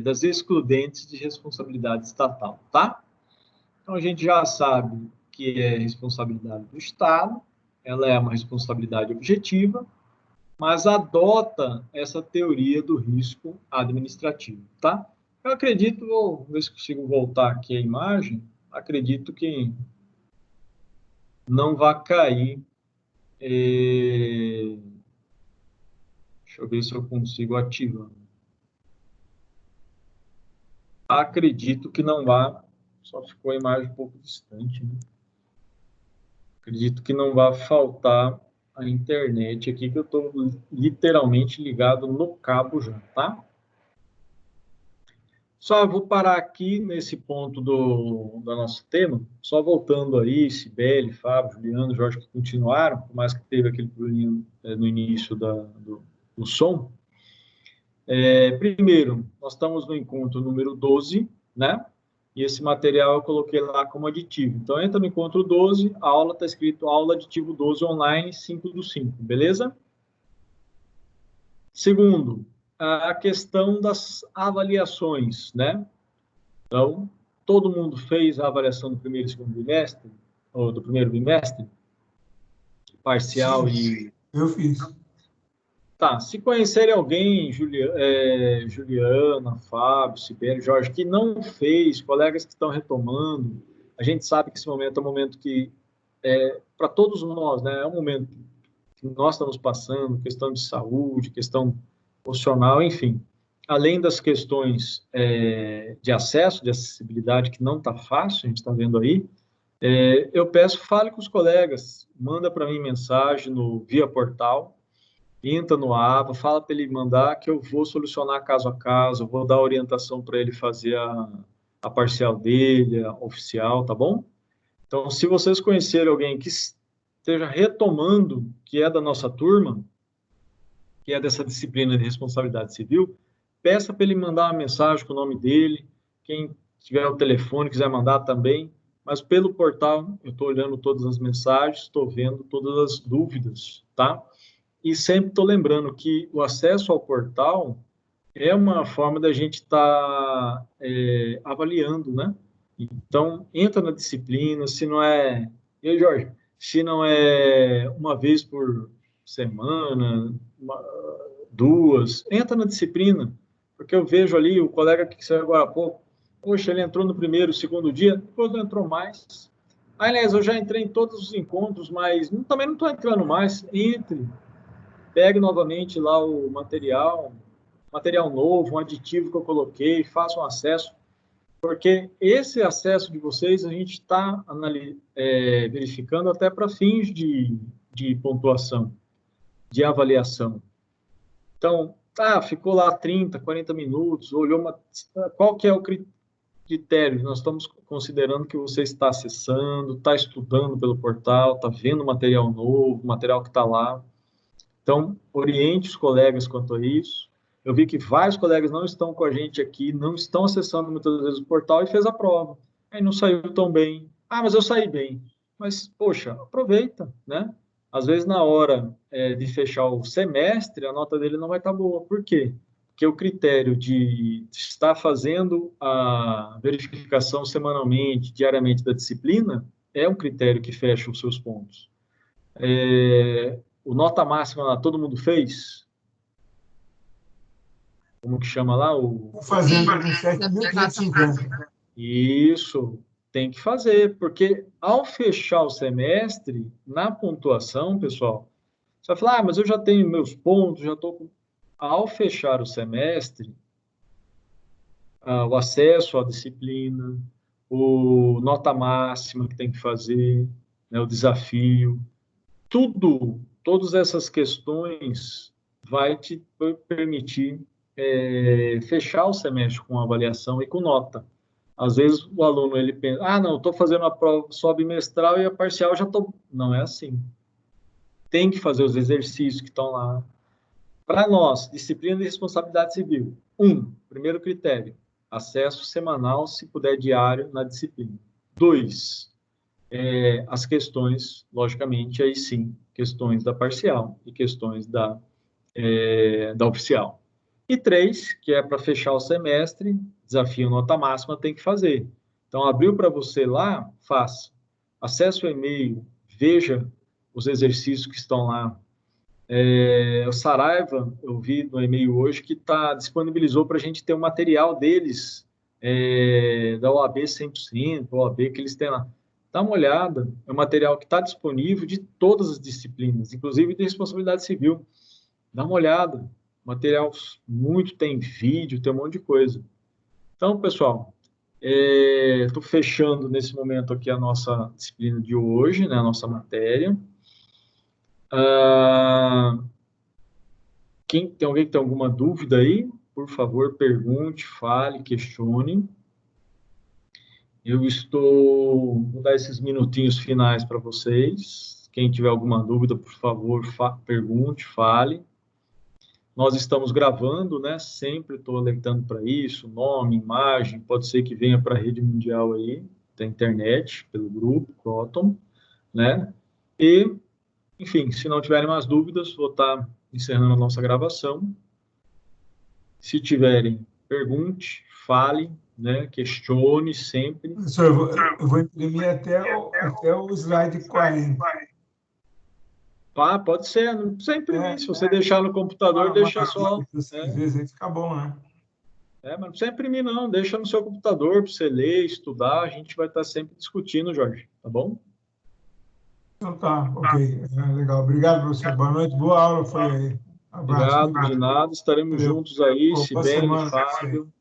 das excludentes de responsabilidade estatal, tá? Então, a gente já sabe que é responsabilidade do Estado, ela é uma responsabilidade objetiva, mas adota essa teoria do risco administrativo, tá? Eu acredito, vou ver se consigo voltar aqui a imagem, acredito que não vai cair. Deixa eu ver se eu consigo ativar. Acredito que não vá, só ficou a imagem um pouco distante, né? Acredito que não vai faltar a internet aqui, que eu estou literalmente ligado no cabo já, tá? Só vou parar aqui nesse ponto do nosso tema, só voltando aí, Sibeli, Fábio, Juliano, Jorge, que continuaram, por mais que teve aquele probleminha no início do som. Primeiro, nós estamos no encontro número 12, né? E esse material eu coloquei lá como aditivo. Então, entra no encontro 12, a aula está escrito aula aditivo 12 online 5/5, beleza? Segundo, a questão das avaliações, né? Então, todo mundo fez a avaliação do primeiro e segundo bimestre, ou do primeiro bimestre? Parcial Sim, eu fiz. Tá, se conhecerem alguém, Juliana, Fábio, Sibeli, Jorge, que não fez, colegas que estão retomando, a gente sabe que esse momento é um momento que, para todos nós, né, é um momento que nós estamos passando, questão de saúde, questão emocional, enfim. Além das questões de acesso, de acessibilidade, que não está fácil, a gente está vendo aí, eu peço, fale com os colegas, manda para mim mensagem via portal, entra no AVA, fala para ele mandar que eu vou solucionar caso a caso, vou dar orientação para ele fazer a parcial dele, a oficial, tá bom? Então, se vocês conhecerem alguém que esteja retomando, que é da nossa turma, que é dessa disciplina de responsabilidade civil, peça para ele mandar uma mensagem com o nome dele, quem tiver o telefone, quiser mandar também, mas pelo portal, eu estou olhando todas as mensagens, estou vendo todas as dúvidas, tá? E sempre estou lembrando que o acesso ao portal é uma forma da gente estar avaliando, né? Então, entra na disciplina, se não é... E aí, Jorge? Se não é uma vez por semana, duas, entra na disciplina, porque eu vejo ali o colega que saiu agora há pouco, poxa, ele entrou no primeiro, segundo dia, depois não entrou mais. Aliás, eu já entrei em todos os encontros, mas também não estou entrando mais. Entre, pegue novamente lá o material novo, um aditivo que eu coloquei, faça um acesso, porque esse acesso de vocês a gente está verificando até para fins de pontuação, de avaliação. Então, ficou lá 30, 40 minutos, olhou qual que é o critério? Nós estamos considerando que você está acessando, está estudando pelo portal, está vendo material novo, material que está lá. Então, oriente os colegas quanto a isso. Eu vi que vários colegas não estão com a gente aqui, não estão acessando muitas vezes o portal e fez a prova. Aí não saiu tão bem. Mas eu saí bem. Mas, poxa, aproveita, né? Às vezes, na hora de fechar o semestre, a nota dele não vai estar boa. Por quê? Porque o critério de estar fazendo a verificação semanalmente, diariamente da disciplina, é um critério que fecha os seus pontos. O nota máxima lá, todo mundo fez? Como que chama lá? Fazendo com 7.550. Isso, tem que fazer, porque ao fechar o semestre, na pontuação, pessoal, você vai falar, mas eu já tenho meus pontos, já estou com... Ao fechar o semestre, o acesso à disciplina, o nota máxima que tem que fazer, né, o desafio, todas essas questões vai te permitir fechar o semestre com avaliação e com nota. Às vezes o aluno ele pensa, não, estou fazendo a prova só bimestral e a parcial já estou... Não é assim. Tem que fazer os exercícios que estão lá. Para nós, disciplina de responsabilidade civil. Primeiro critério, acesso semanal, se puder diário, na disciplina. 2, as questões, logicamente, aí sim, questões da parcial e questões da oficial. E 3, que é para fechar o semestre, desafio nota máxima, tem que fazer. Então, abriu para você lá, faça. Acesse o e-mail, veja os exercícios que estão lá. O Saraiva, eu vi no e-mail hoje, que disponibilizou para a gente ter um material deles, da OAB 100%, OAB que eles têm lá. Dá uma olhada, é um material que está disponível de todas as disciplinas, inclusive de responsabilidade civil. Dá uma olhada, material muito, tem vídeo, tem um monte de coisa. Então, pessoal, estou fechando nesse momento aqui a nossa disciplina de hoje, né, a nossa matéria. Tem alguém que tem alguma dúvida aí? Por favor, pergunte, fale, questione. Vou dar esses minutinhos finais para vocês. Quem tiver alguma dúvida, por favor, pergunte, fale. Nós estamos gravando, né? Sempre estou alertando para isso, nome, imagem, pode ser que venha para a rede mundial aí, da internet, pelo grupo, Croton, né? E, enfim, se não tiverem mais dúvidas, vou estar encerrando a nossa gravação. Se tiverem, pergunte, fale, né? Questione sempre. Professor, eu vou imprimir até o slide 40. Pode ser, não precisa imprimir. Se você deixar no computador, deixa só. Às vezes aí fica bom, né? Mas não precisa imprimir, não. Deixa no seu computador para você ler, estudar. A gente vai estar sempre discutindo, Jorge. Tá bom? Então tá, ok. Legal. Obrigado, professor. Boa noite. Boa aula foi aí. Abraço. Obrigado, de nada. Estaremos Valeu. juntos aí, Boa Sibeli, semana pra Fábio.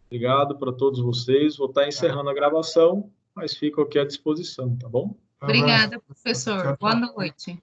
Obrigado para todos vocês. Vou estar encerrando a gravação, mas fico aqui à disposição, tá bom? Um abraço. Obrigada, professor. Tchau, tchau. Boa noite.